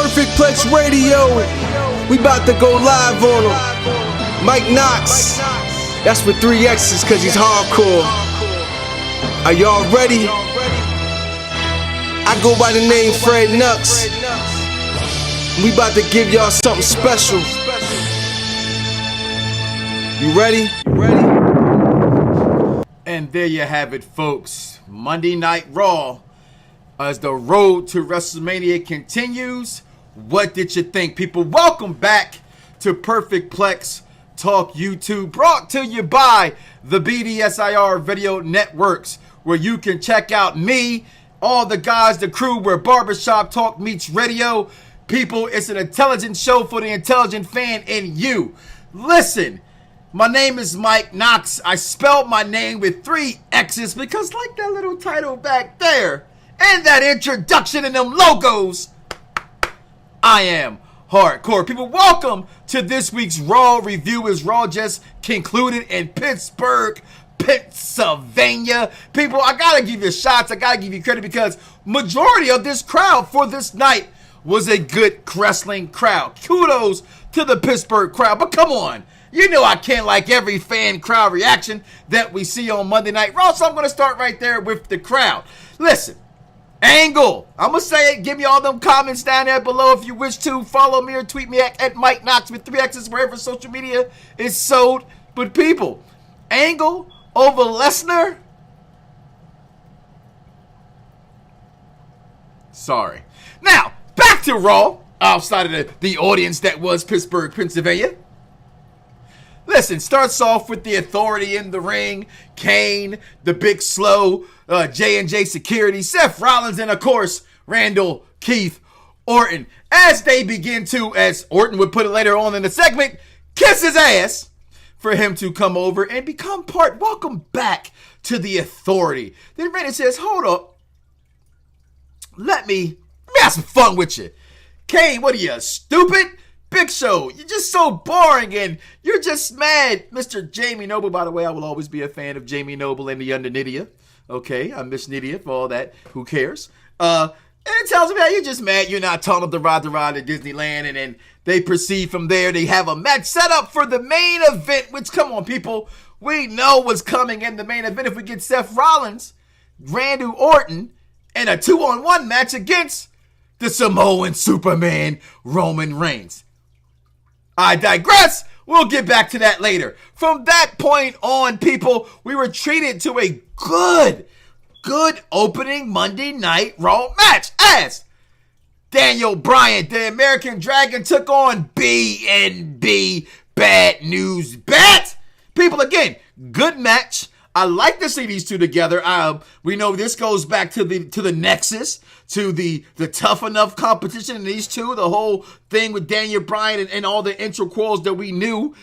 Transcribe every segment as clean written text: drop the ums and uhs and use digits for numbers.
Perfect Plex Radio. We about to go live on him. Mike Knoxxx. That's with 3 X's cause he's hardcore. Are y'all ready? I go by the name Fred Knoxxx. We about to give y'all something special. You ready? And there you have it, folks. Monday Night Raw. As the road to WrestleMania continues, what did you think, people? Welcome back to Perfect Plex Talk YouTube, brought to you by the BDSIR Video Networks, where you can check out me, all the guys, the crew, where Barbershop Talk Meets Radio. People, it's an intelligent show for the intelligent fan in you. Listen, my name is Mike Knoxxx. I spelled my name with 3 X's because like that little title back there, and that introduction and them logos, I am hardcore. People, welcome to this week's Raw review as Raw just concluded in Pittsburgh, Pennsylvania. People, I gotta give you shots. I gotta give you credit because majority of this crowd for this night was a good wrestling crowd. Kudos to the Pittsburgh crowd. But come on, you know I can't like every fan crowd reaction that we see on Monday Night Raw, so I'm gonna start right there with the crowd. Listen. Angle. I'm going to say it. Give me all them comments down there below if you wish to. Follow me or tweet me at Mike Knoxxx with 3 X's wherever social media is sold. But people, Angle over Lesnar? Sorry. Now, back to Raw. Outside of the audience that was Pittsburgh, Pennsylvania. Listen, starts off with the Authority in the ring, Kane, the Big Slow, J&J Security, Seth Rollins, and of course, Randall Keith Orton. As they begin to, as Orton would put it later on in the segment, kiss his ass for him to come over and become part. Welcome back to the Authority. Then Randy says, hold up. Let me have some fun with you. Kane, what are you, stupid? Big Show, you're just so boring and you're just mad. Mr. Jamie Noble, by the way, I will always be a fan of Jamie Noble and the Under Nydia. Okay, I miss Nydia for all that. Who cares? And it tells me that you're just mad you're not telling them to ride the ride at Disneyland, and then they proceed from there. They have a match set up for the main event, which, come on, people, we know what's coming in the main event if we get Seth Rollins, Randy Orton, and a 2-on-1 match against the Samoan Superman, Roman Reigns. I digress. We'll get back to that later. From that point on, people, we were treated to a good opening Monday Night Raw match as Daniel Bryan, the American Dragon, took on B&B Bad News Bet. People, again, good match. I like to see these two together. We know this goes back to the Nexus, to the tough enough competition in these two, the whole thing with Daniel Bryan and all the intro quarrels that we knew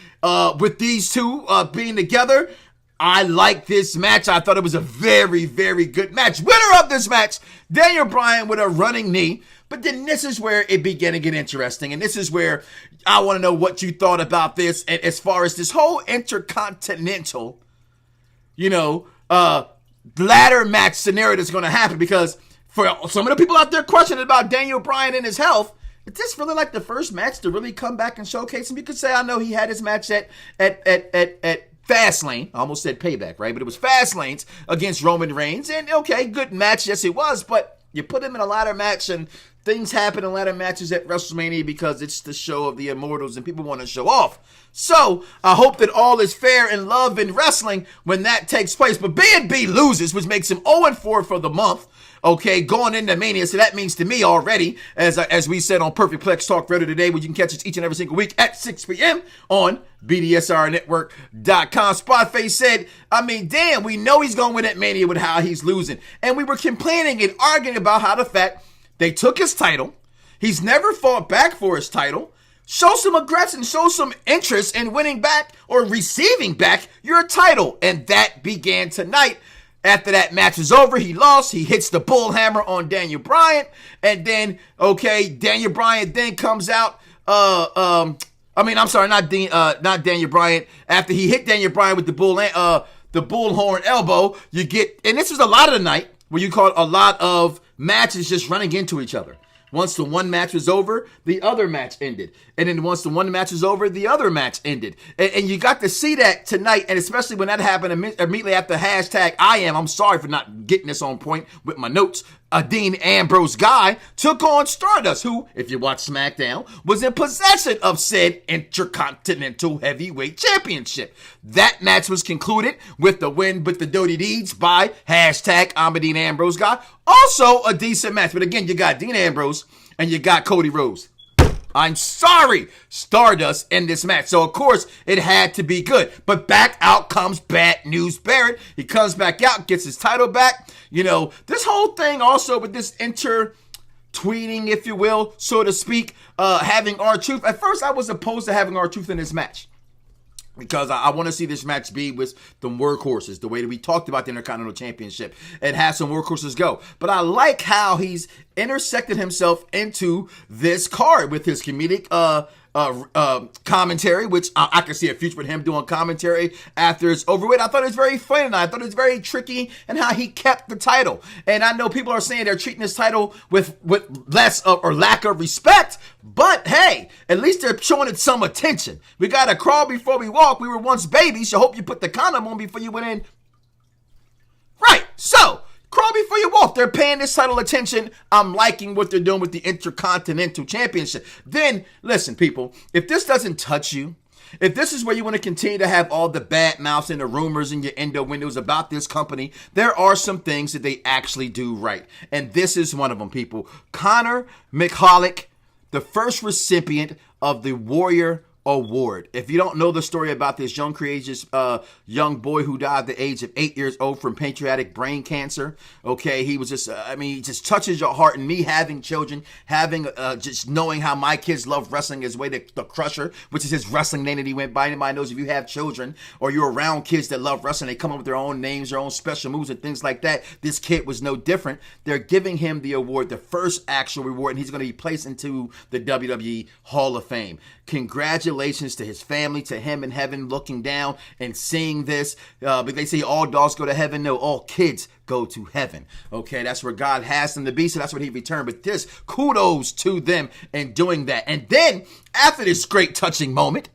with these two being together. I like this match. I thought it was a very, very good match. Winner of this match, Daniel Bryan with a running knee. But then this is where it began to get interesting. And this is where I want to know what you thought about this. And as far as this whole Intercontinental, ladder match scenario that's going to happen, because for some of the people out there questioning about Daniel Bryan and his health, is this really like the first match to really come back and showcase him? You could say, I know he had his match at Fastlane. I almost said Payback, right? But it was Fastlane's against Roman Reigns. And okay, good match. Yes, it was. But you put him in a ladder match, and things happen in ladder matches at WrestleMania because it's the show of the Immortals and people want to show off. So I hope that all is fair and love in wrestling when that takes place. But B&B loses, which makes him 0-4 for the month. Okay, going into Mania. So that means to me already, as we said on Perfect Plex Talk Radio today, where you can catch us each and every single week at 6 p.m. on BDSIR Network.com. Spotface said, damn, we know he's going to win at Mania with how he's losing. And we were complaining and arguing about how the fact they took his title. He's never fought back for his title. Show some aggression, show some interest in winning back or receiving back your title. And that began tonight. After that match is over, he lost. He hits the bull hammer on Daniel Bryan. And then, Daniel Bryan then comes out. Not Daniel Bryan. After he hit Daniel Bryan with the bullhorn elbow, you get, and this was a lot of the night where you caught a lot of matches just running into each other. Once the one match was over, the other match ended. And then once the one match was over, the other match ended. And you got to see that tonight, and especially when that happened immediately after hashtag I'm sorry for not getting this on point with my notes. A Dean Ambrose guy took on Stardust, who, if you watch SmackDown, was in possession of said Intercontinental Heavyweight Championship. That match was concluded with the win with the dirty deeds by hashtag I'm a Dean Ambrose guy. Also a decent match. But again, you got Dean Ambrose and you got Cody Rhodes. I'm sorry, Stardust in this match. So, of course, it had to be good. But back out comes Bad News Barrett. He comes back out, gets his title back. You know, this whole thing also with this tweeting, if you will, so to speak, having R-Truth. At first, I was opposed to having R-Truth in this match, because I want to see this match be with the workhorses, the way that we talked about the Intercontinental Championship. It has some workhorses go. But I like how he's intersected himself into this card with his comedic commentary, which I can see a future with him doing commentary after it's over with. I thought it was very funny, and I thought it was very tricky and how he kept the title. And I know people are saying they're treating this title with less or lack of respect, but hey, at least they're showing it some attention. We got to crawl before we walk. We were once babies, so hope you put the condom on before you went in. Right, so crawl before you walk. They're paying this title attention. I'm liking what they're doing with the Intercontinental Championship. Then, listen, people, if this doesn't touch you, if this is where you want to continue to have all the bad mouths and the rumors and your innuendos about this company, there are some things that they actually do right. And this is one of them, people. Connor McClain, the first recipient of the Warrior Award. If you don't know the story about this young courageous young boy who died at the age of 8 years old from pancreatic brain cancer, okay, he was just, he just touches your heart. And me having children, having just knowing how my kids love wrestling his way to the Crusher, which is his wrestling name that he went by. Anybody knows if you have children or you're around kids that love wrestling, they come up with their own names, their own special moves and things like that. This kid was no different. They're giving him the award, the first actual reward, and he's going to be placed into the WWE Hall of Fame. Congratulations to his family, to him in heaven looking down and seeing this. But they say all dogs go to heaven. No, all kids go to heaven. Okay, that's where God has them to be, so that's what he returned. But this, kudos to them in doing that. And then, after this great touching moment,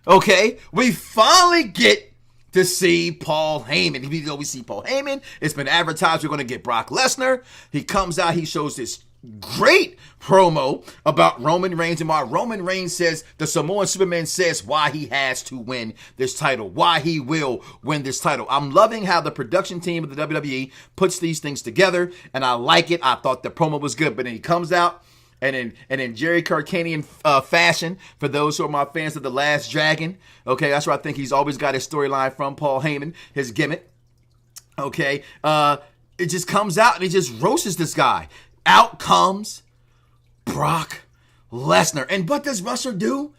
okay, we finally get to see Paul Heyman. Even though we see Paul Heyman, it's been advertised we're going to get Brock Lesnar. He comes out, he shows this great promo about Roman Reigns, and why Roman Reigns says, the Samoan Superman says why he has to win this title, why he will win this title. I'm loving how the production team of the WWE puts these things together, and I like it. I thought the promo was good, but then he comes out and in Jerry Carcanian fashion, for those who are my fans of The Last Dragon, okay, that's where I think he's always got his storyline from, Paul Heyman, his gimmick, okay, it just comes out and he just roasts this guy. Out comes Brock Lesnar. And what does Lesnar do?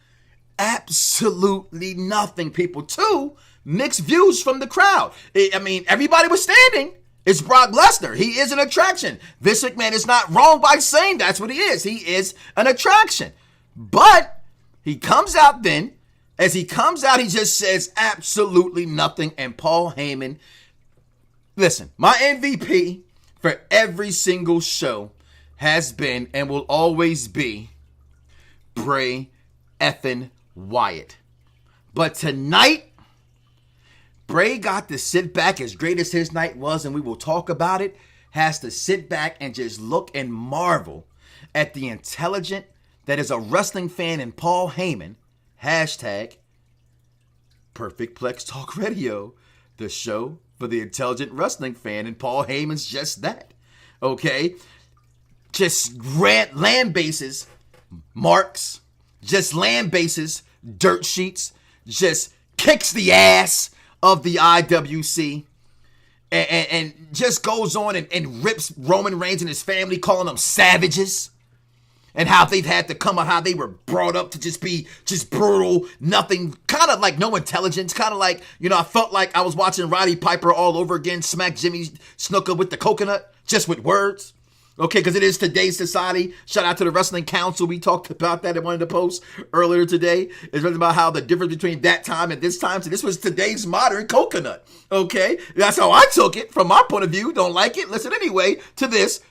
Absolutely nothing, people. Two, mixed views from the crowd. I mean, everybody was standing. It's Brock Lesnar. He is an attraction. Vince McMahon is not wrong by saying that's what he is. He is an attraction. But he comes out then. As he comes out, he just says absolutely nothing. And Paul Heyman, listen, my MVP for every single show has been and will always be Bray effing Wyatt. But tonight, Bray got to sit back, as great as his night was, and we will talk about it, has to sit back and just look and marvel at the intelligent that is a wrestling fan in Paul Heyman. Hashtag Perfect Plex Talk Radio, the show for the intelligent wrestling fan, and Paul Heyman's just that. Okay? Just land bases, marks, just land bases, dirt sheets, just kicks the ass of the IWC and just goes on and rips Roman Reigns and his family, calling them savages. And how they've had to come out, how they were brought up to just be just brutal, nothing, kind of like no intelligence, kind of like, you know, I felt like I was watching Roddy Piper all over again, smack Jimmy Snuka with the coconut, just with words. Okay, because it is today's society. Shout out to the Wrestling Council. We talked about that in one of the posts earlier today. It's really about how the difference between that time and this time. So this was today's modern coconut. Okay, that's how I took it from my point of view. Don't like it? Listen anyway to this.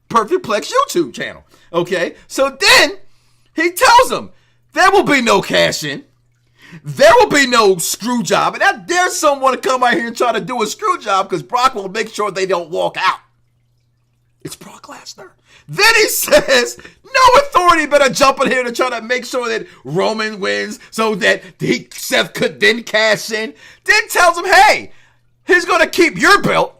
Perfect Plex YouTube channel. Okay, so then he tells them there will be no cash in. There will be no screw job. And I dare someone to come out here and try to do a screw job because Brock will make sure they don't walk out. It's Brock Lesnar. Then he says, no authority better jump in here to try to make sure that Roman wins so that Seth could then cash in. Then tells him, hey, he's going to keep your belt.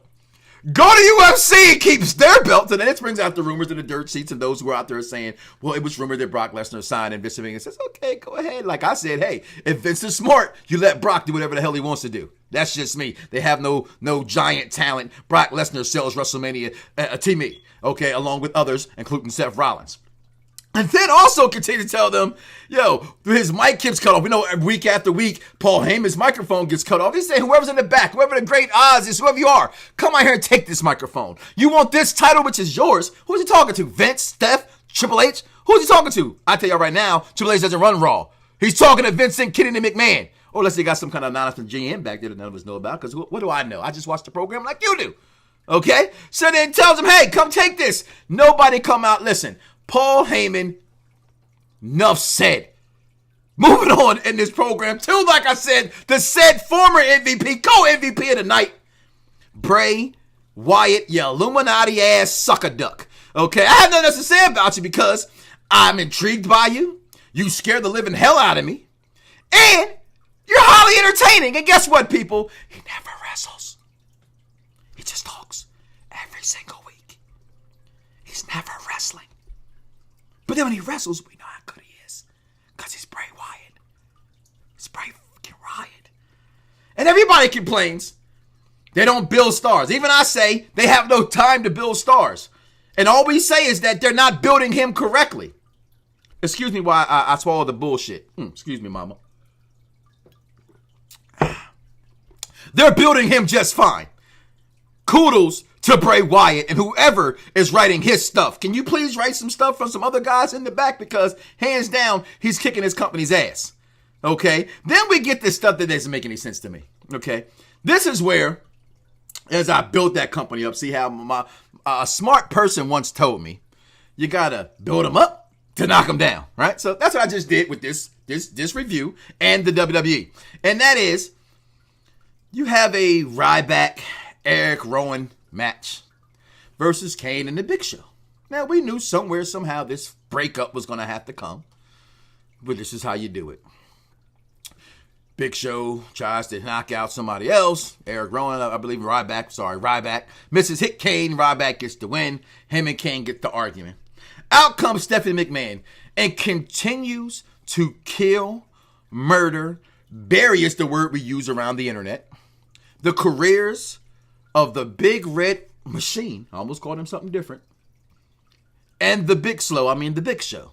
Go to UFC and keeps their belt. And then it brings out the rumors in the dirt sheets and those who are out there saying, well, it was rumored that Brock Lesnar signed, and Vince McMahon says, okay, go ahead. Like I said, hey, if Vince is smart, you let Brock do whatever the hell he wants to do. That's just me. They have no giant talent. Brock Lesnar sells WrestleMania to me, okay, along with others, including Seth Rollins. And then also continue to tell them, yo, his mic keeps cut off. We know week after week, Paul Heyman's microphone gets cut off. He said, whoever's in the back, whoever the great Oz is, whoever you are, come out here and take this microphone. You want this title, which is yours. Who's he talking to? Vince, Steph, Triple H? Who's he talking to? I tell y'all right now, Triple H doesn't run Raw. He's talking to Vincent, Kennedy, and McMahon. Or unless they got some kind of announcement GM back there that none of us know about, because what do I know? I just watch the program like you do. Okay? So then tells him, hey, come take this. Nobody come out. Listen, Paul Heyman, enough said. Moving on in this program to, like I said, the said former MVP, co-MVP of the night, Bray Wyatt, you Illuminati ass sucker duck. Okay, I have nothing else to say about you because I'm intrigued by you. You scared the living hell out of me. And you're highly entertaining. And guess what, people? He never wrestles. He just talks every single week. He's never wrestling. But then when he wrestles, we know how good he is. Because he's Bray Wyatt. He's Bray fucking Wyatt. And everybody complains they don't build stars. Even I say they have no time to build stars. And all we say is that they're not building him correctly. Excuse me while I swallow the bullshit. Excuse me, mama. They're building him just fine. Kudos to Bray Wyatt and whoever is writing his stuff. Can you please write some stuff from some other guys in the back? Because hands down, he's kicking his company's ass. Okay? Then we get this stuff that doesn't make any sense to me. Okay? This is where, as I built that company up, see how a smart person once told me, you gotta build them up to knock them down, right? So that's what I just did with this review and the WWE. And that is, you have a Ryback, Eric Rowan match versus Kane and the Big Show. Now, we knew somewhere, somehow, this breakup was going to have to come. But this is how you do it. Big Show tries to knock out somebody else. Eric Rowan, I believe Ryback, misses hit Kane. Ryback gets the win. Him and Kane get the argument. Out comes Stephanie McMahon and continues to kill, murder, bury is the word we use around the internet, the careers of the Big Red Machine, I almost called him something different, and the Big Show.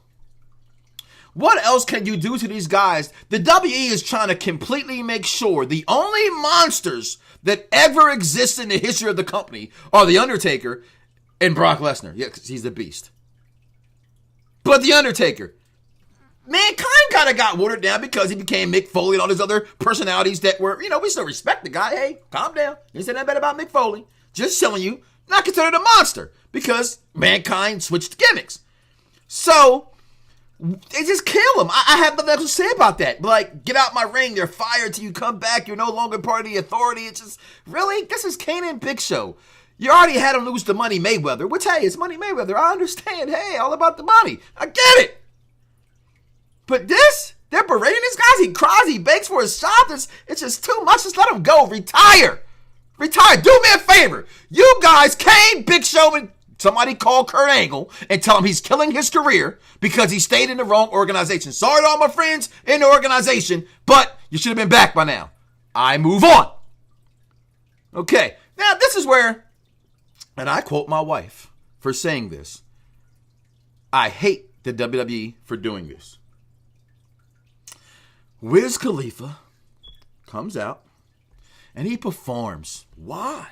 What else can you do to these guys? The WWE is trying to completely make sure the only monsters that ever exist in the history of the company are The Undertaker and Brock Lesnar. Yeah, because he's the beast. But The Undertaker, Mankind kind of got watered down because he became Mick Foley and all these other personalities that were, we still respect the guy. Hey, calm down. You said that bad about Mick Foley. Just telling you, not considered a monster because Mankind switched gimmicks. So, they just kill him. I have nothing else to say about that. Like, get out my ring. They're fired till you come back. You're no longer part of the authority. It's just, really? This is Kane and Big Show. You already had him lose to Money Mayweather, which, hey, it's Money Mayweather. I understand. Hey, all about the money. I get it. But this, they're berating this guy. He cries, he begs for his shot. It's just too much. Just let him go. Retire. Do me a favor. You guys, Kane, Big Show, and somebody call Kurt Angle and tell him he's killing his career because he stayed in the wrong organization. Sorry to all my friends in the organization, but you should have been back by now. I move on. Okay. Now, this is where, and I quote my wife for saying this, I hate the WWE for doing this. Wiz Khalifa comes out and he performs. Why?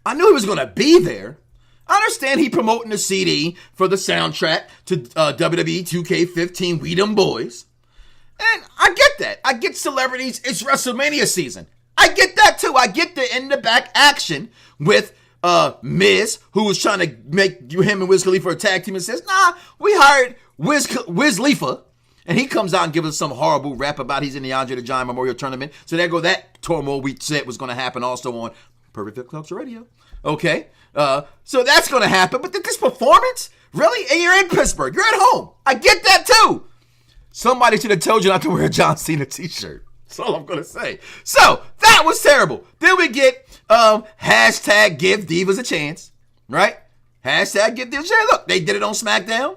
I knew he was going to be there. I understand he promoting the CD for the soundtrack to WWE 2K15 We Dem Boys. And I get that. I get celebrities. It's WrestleMania season. I get that too. I get the in-the-back action with Miz, who was trying to make him and Wiz Khalifa a tag team, and says, nah, we hired Wiz Khalifa. And he comes out and gives us some horrible rap about he's in the Andre the Giant Memorial Tournament. So there go that turmoil we said was going to happen also on Perfect Talk Radio. Okay. So that's going to happen. But this performance, really? And you're in Pittsburgh. You're at home. I get that too. Somebody should have told you not to wear a John Cena t-shirt. That's all I'm going to say. So that was terrible. Then we get hashtag give Divas a chance. Right? Hashtag give Divas a chance. Look, they did it on SmackDown.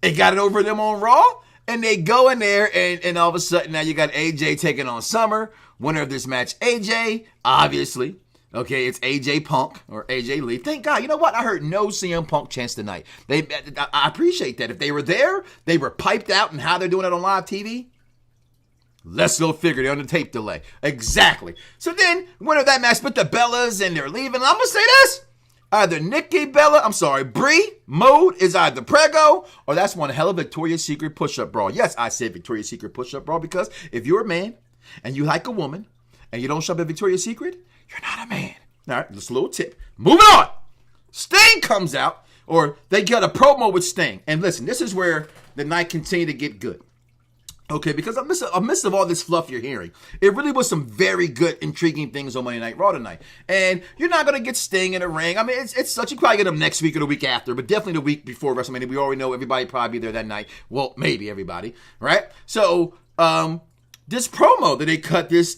They got it over them on Raw. And they go in there, and all of a sudden, now you got AJ taking on Summer. Winner of this match, AJ, obviously. Okay, it's AJ Punk, or AJ Lee. Thank God. You know what? I heard no CM Punk chants tonight. I appreciate that. If they were there, they were piped out, and how they're doing it on live TV, let's go figure. They're on the tape delay. Exactly. So then, winner of that match, put the Bellas, and they're leaving. I'm going to say this. Either Brie mode is either Prego, or that's one hell of Victoria's Secret push-up bra. Yes, I said Victoria's Secret push-up bra because if you're a man and you like a woman and you don't shop at Victoria's Secret, you're not a man. All right, just a little tip. Moving on. Sting comes out, or they got a promo with Sting. And listen, this is where the night continued to get good. Okay, because amidst of all this fluff you're hearing, it really was some very good, intriguing things on Monday Night Raw tonight. And you're not going to get Sting in a ring. I mean, it's such, you probably get him next week or the week after, but definitely the week before WrestleMania. We already know everybody probably be there that night. Well, maybe everybody, right? So, this promo that they cut, this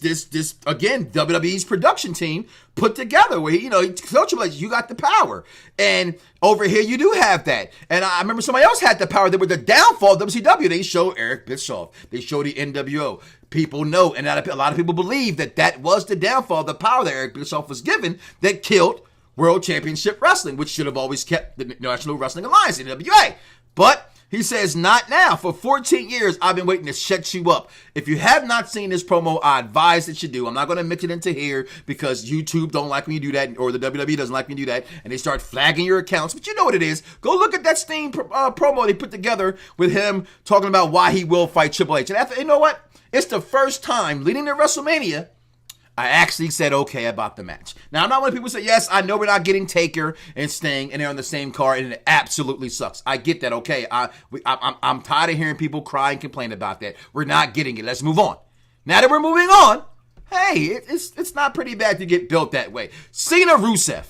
again, WWE's production team put together where, he told you, like, you got the power. And over here, you do have that. And I remember somebody else had the power. That was the downfall of WCW. They show Eric Bischoff. They show the NWO. People know, and a lot of people believe that was the downfall, the power that Eric Bischoff was given that killed World Championship Wrestling, which should have always kept the National Wrestling Alliance, NWA. But he says, not now. For 14 years, I've been waiting to shut you up. If you have not seen this promo, I advise that you do. I'm not going to mix it into here because YouTube don't like when you do that, or the WWE doesn't like when you do that, and they start flagging your accounts. But you know what it is. Go look at that Sting promo they put together with him talking about why he will fight Triple H. And after, you know what? It's the first time leading to WrestleMania I actually said okay about the match. Now, I'm not one of people who say, yes, I know we're not getting Taker and Sting, and they're on the same card, and it absolutely sucks. I get that, okay. I'm tired of hearing people cry and complain about that. We're not getting it. Let's move on. Now that we're moving on, hey, it's not pretty bad to get built that way. Cena Rusev.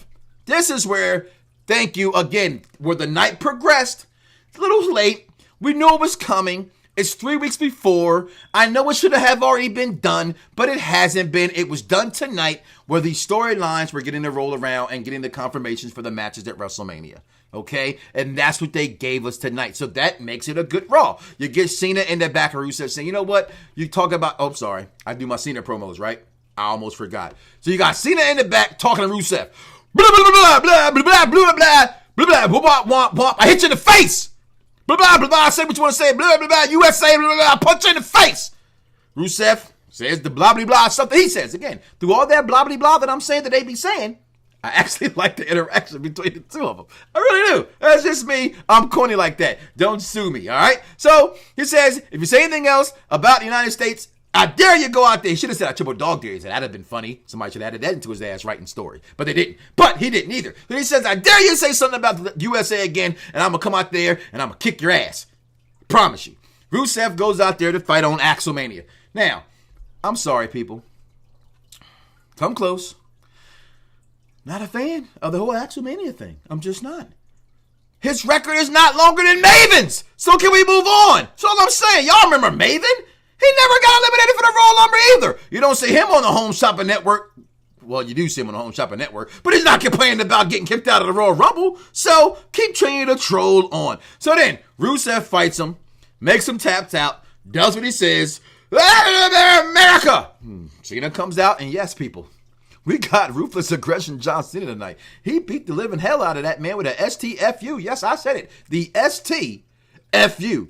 This is where, thank you, again, where the night progressed. It's a little late. We knew it was coming. It's 3 weeks before. I know it should have already been done, but it hasn't been. It was done tonight where the storylines were getting to roll around and getting the confirmations for the matches at WrestleMania. Okay? And that's what they gave us tonight. So that makes it a good Raw. You get Cena in the back of Rusev saying, you know what? You talk about, oh, sorry. I do my Cena promos, right? I almost forgot. So you got Cena in the back talking to Rusev. Blah, blah, blah, blah, blah, blah, blah, blah, blah, blah, blah, blah, blah. I hit you in the face. Blah, blah, blah, blah, say what you want to say, blah, blah, blah, USA, blah, blah, blah, punch you in the face. Rusev says the blah, blah, blah, something he says. Again, through all that blah, blah, blah that I'm saying that they be saying, I actually like the interaction between the two of them. I really do. That's just me. I'm corny like that. Don't sue me, all right? So, he says, if you say anything else about the United States, I dare you go out there. He should have said I triple dog dare you. That'd have been funny. Somebody should have added that into his ass writing story. But they didn't. But he didn't either. Then he says, I dare you to say something about the USA again, and I'm going to come out there, and I'm going to kick your ass. Promise you. Rusev goes out there to fight on Axelmania. Now, I'm sorry, people. Come close. Not a fan of the whole Axelmania thing. I'm just not. His record is not longer than Maven's. So can we move on? That's all I'm saying. Y'all remember Maven? He never got eliminated for the Royal Rumble either. You don't see him on the Home Shopping Network. Well, you do see him on the Home Shopping Network, but he's not complaining about getting kicked out of the Royal Rumble. So keep trying to troll on. So then Rusev fights him, makes him tapped out, does what he says. America. Cena comes out, and yes, people, we got Ruthless Aggression John Cena tonight. He beat the living hell out of that man with a STFU. Yes, I said it. The STFU.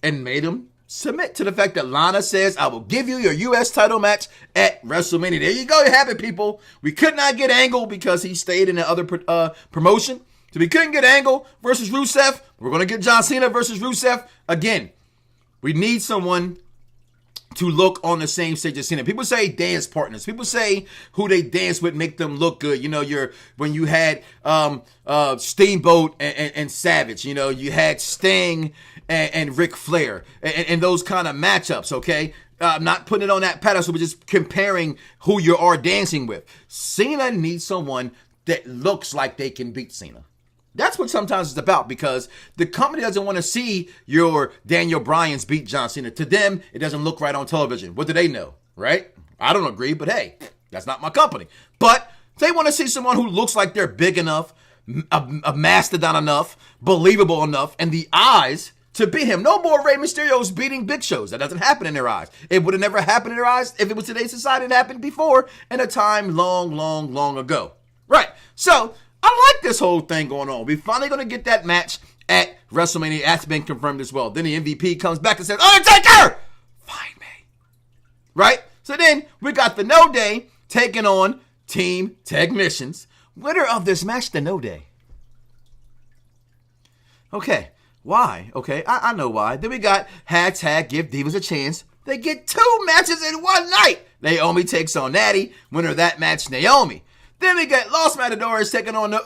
And made him submit to the fact that Lana says, I will give you your U.S. title match at WrestleMania. There you go. You have it, people. We could not get Angle because he stayed in the other promotion. So we couldn't get Angle versus Rusev. We're going to get John Cena versus Rusev. Again, we need someone to look on the same stage as Cena. People say dance partners. People say who they dance with make them look good. You know, when you had Steamboat and Savage. You know, you had Sting and Ric Flair and those kind of matchups. Okay, I'm not putting it on that pedestal, but just comparing who you are dancing with. Cena needs someone that looks like they can beat Cena. That's what sometimes it's about, because the company doesn't want to see your Daniel Bryans beat John Cena. To them, it doesn't look right on television. What do they know, right? I don't agree, but hey, that's not my company. But they want to see someone who looks like they're big enough, a mastodon enough, believable enough, and the eyes to beat him. No more Rey Mysterio's beating Big Shows. That doesn't happen in their eyes. It would have never happened in their eyes if it was today's society. It happened before in a time long, long, long ago. Right. So I like this whole thing going on. We're finally going to get that match at WrestleMania. That's been confirmed as well. Then the MVP comes back and says, Undertaker, find me. Right? So then we got the No Day taking on Team Technicians. Winner of this match, the No Day. Okay. Why? Okay, I know why. Then we got hashtag Give Divas a Chance. They get 2 matches in one night. Naomi takes on Natty. Winner of that match, Naomi. Then we got Los Matadores taking on the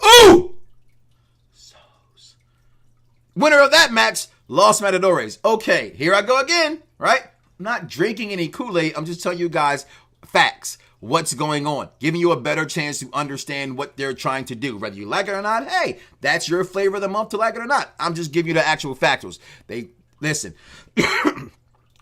Usos. Winner of that match, Los Matadores. Okay, here I go again, right? I'm not drinking any Kool-Aid. I'm just telling you guys facts. What's going on? Giving you a better chance to understand what they're trying to do. Whether you like it or not, hey, that's your flavor of the month to like it or not. I'm just giving you the actual factuals. Listen,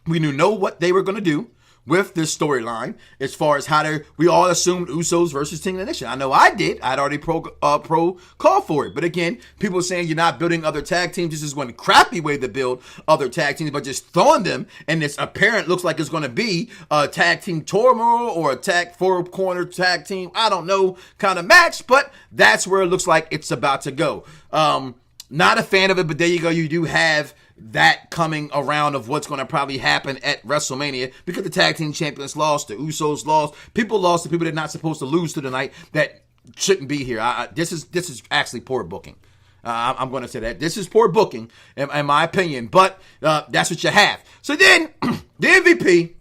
we know what they were going to do with this storyline as far as we all assumed Usos versus Team Technician. I know I did. I'd already pro call for it. But again, people saying you're not building other tag teams. This is one crappy way to build other tag teams, but just throwing them, and it's apparent looks like it's going to be a tag team turmoil or a tag 4-corner tag team, I don't know, kind of match, but that's where it looks like it's about to go. Not a fan of it, but there you go. You do have that coming around of what's going to probably happen at WrestleMania, because the tag team champions lost, the Usos lost, people lost to people that are not supposed to lose to tonight that shouldn't be here. This is actually poor booking. I'm going to say that. This is poor booking, in my opinion, but that's what you have. So then the MVP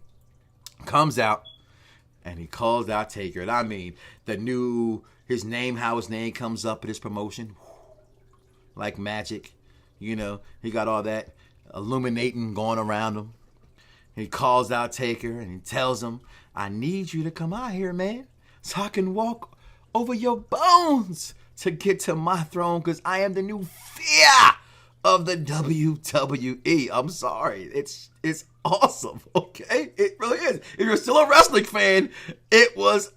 comes out and he calls out Taker. And I mean, how his name comes up at his promotion, like magic. You know, he got all that illuminating going around him. He calls out Taker and he tells him, I need you to come out here, man, so I can walk over your bones to get to my throne, because I am the new fear of the WWE. I'm sorry. It's awesome, okay? It really is. If you're still a wrestling fan, it was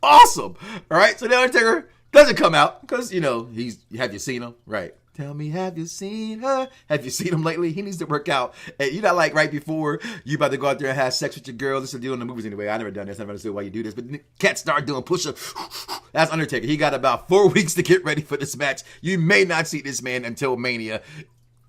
awesome. All right, so the Undertaker doesn't come out because, you know, have you seen him? Right. Tell me, have you seen her? Have you seen him lately? He needs to work out. And you're not like right before you about to go out there and have sex with your girl. This is deal in the movies anyway. I never done this. I never understood why you do this. But cats start doing push-ups. That's Undertaker. He got about 4 weeks to get ready for this match. You may not see this man until Mania.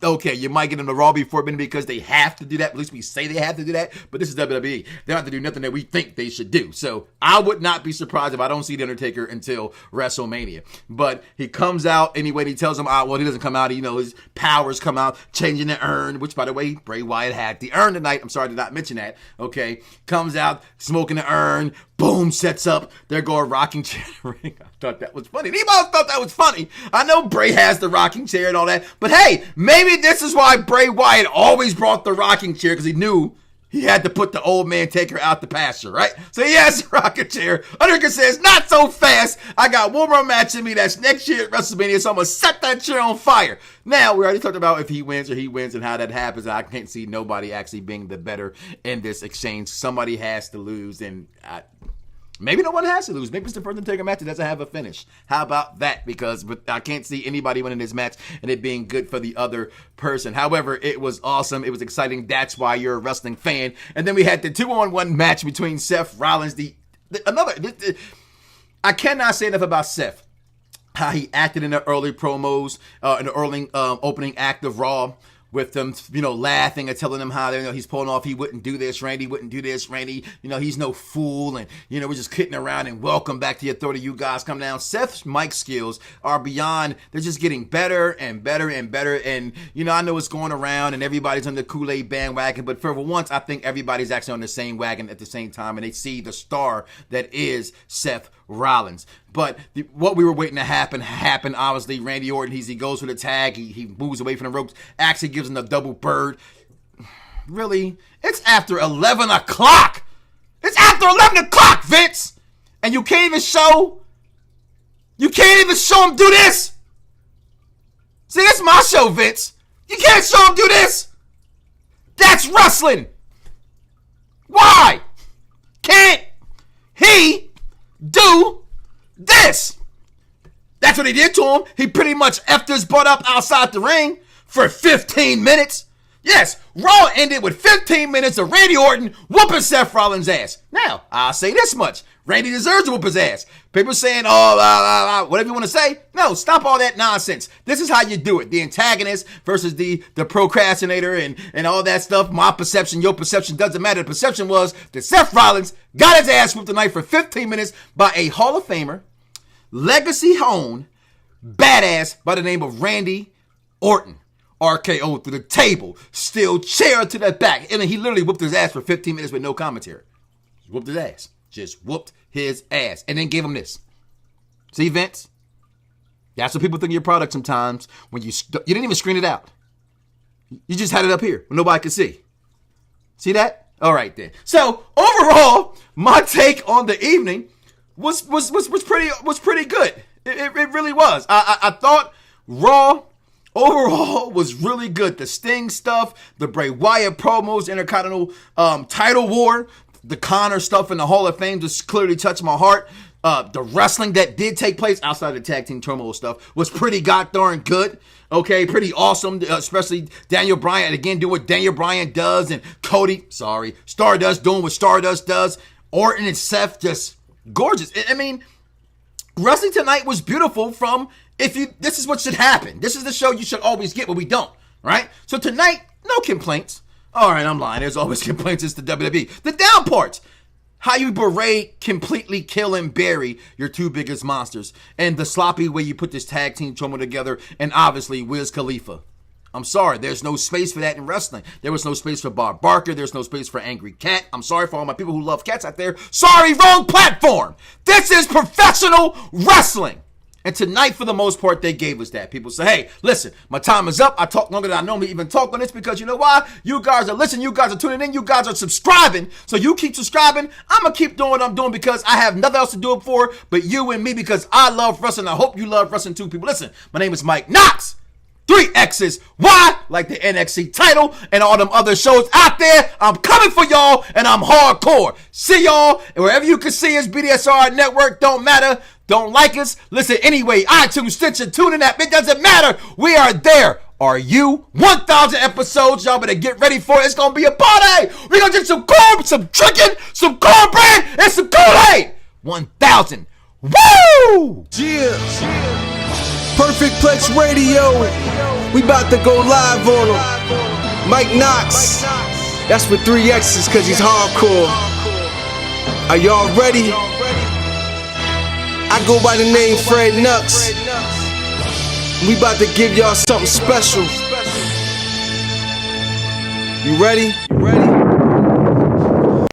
Okay, you might get him to Raw before Mania because they have to do that. At least we say they have to do that. But this is WWE. They don't have to do nothing that we think they should do. So I would not be surprised if I don't see The Undertaker until WrestleMania. But he comes out anyway. He tells him, well, he doesn't come out. You know, his powers come out, changing the urn, which, by the way, Bray Wyatt had the urn tonight. I'm sorry to not mention that. Okay, comes out, smoking the urn. Boom, sets up. There go a rocking chair in the ring. I thought that was funny. Anybody thought that was funny? I know Bray has the rocking chair and all that, but hey, maybe this is why Bray Wyatt always brought the rocking chair, because he knew he had to put the old man Taker out the pasture, right? So he has the rocking chair. Undertaker says, not so fast. I got one more match in me. That's next year at WrestleMania, so I'm going to set that chair on fire. Now, we already talked about if he wins or he wins and how that happens. I can't see nobody actually being the better in this exchange. Somebody has to lose, and maybe no one has to lose. Maybe it's the first Undertaker match that doesn't have a finish. How about that? Because I can't see anybody winning this match and it being good for the other person. However, it was awesome. It was exciting. That's why you're a wrestling fan. And then we had the 2-on-1 match between Seth Rollins. I cannot say enough about Seth. How he acted in the early promos, in the early opening act of Raw. with them, laughing and telling them how he's pulling off. He wouldn't do this, Randy wouldn't do this, Randy. He's no fool, and we're just kidding around. And welcome back to the authority. You guys come down. Seth's mic skills are beyond. They're just getting better and better and better. And I know it's going around, and everybody's on the Kool-Aid bandwagon. But for once, I think everybody's actually on the same wagon at the same time, and they see the star that is Seth Rollins. But what we were waiting to happen happened. Obviously, Randy Orton, he goes for the tag. He moves away from the ropes. Actually gives him the double bird. Really? It's after 11 o'clock. It's after 11 o'clock, Vince. And you can't even show him do this. See, it's my show, Vince. You can't show him do this. That's wrestling. Why can't he do this? That's what he did to him. He pretty much effed his butt up outside the ring for 15 minutes. Yes, Raw ended with 15 minutes of Randy Orton whooping Seth Rollins' ass. Now, I'll say this much. Randy deserves to whoop his ass. People saying, whatever you want to say. No, stop all that nonsense. This is how you do it. The antagonist versus the procrastinator and all that stuff. My perception, your perception, doesn't matter. The perception was that Seth Rollins got his ass whooped tonight for 15 minutes by a Hall of Famer, legacy-owned, badass by the name of Randy Orton. RKO through the table, steel chair to the back. And he literally whooped his ass for 15 minutes with no commentary. Just whooped his ass. Just whooped his ass. And then gave him this. See, Vince? That's what people think of your product sometimes. When you didn't even screen it out. You just had it up here when nobody could see. See that? All right, then. So, overall, my take on the evening was pretty good. It really was. I thought Raw overall was really good. The Sting stuff, the Bray Wyatt promos, Intercontinental title war, the Connor stuff in the Hall of Fame just clearly touched my heart. The wrestling that did take place outside of the tag team turmoil stuff was pretty darn good. Okay, pretty awesome, especially Daniel Bryan, again, doing what Daniel Bryan does, and Stardust doing what Stardust does. Orton and Seth, just gorgeous. I mean, wrestling tonight was beautiful this is what should happen. This is the show you should always get, but we don't, right? So tonight, no complaints. All right, I'm lying. There's always complaints. It's the WWE. The down parts. How you berate, completely kill, and bury your two biggest monsters. And the sloppy way you put this tag team promo together. And obviously, Wiz Khalifa. I'm sorry. There's no space for that in wrestling. There was no space for Bob Barker. There's no space for Angry Cat. I'm sorry for all my people who love cats out there. Sorry, wrong platform. This is professional wrestling. And tonight, for the most part, they gave us that. People say, hey, listen, my time is up. I talk longer than I normally even talk on this because you know why? You guys are listening. You guys are tuning in. You guys are subscribing. So you keep subscribing. I'm going to keep doing what I'm doing because I have nothing else to do it for but you and me because I love wrestling. I hope you love wrestling too, people. Listen, my name is Mike Knoxxx. 3 X's. Why? Like the NXT title and all them other shows out there. I'm coming for y'all and I'm hardcore. See y'all. And wherever you can see us, BDSIR Network, don't matter. Don't like us? Listen anyway. iTunes, Stitcher, TuneIn app. It doesn't matter. We are there. Are you? 1,000 episodes. Y'all better get ready for it. It's going to be a party. We're going to get some corn, some chicken, some cornbread, and some Kool-Aid. 1,000. Woo! Yeah. Perfect Plex Radio. We about to go live on him. Mike Knoxxx. That's with 3 X's because he's hardcore. Are y'all ready? I go by the name Fred Knoxxx. We about to give y'all something special. You ready?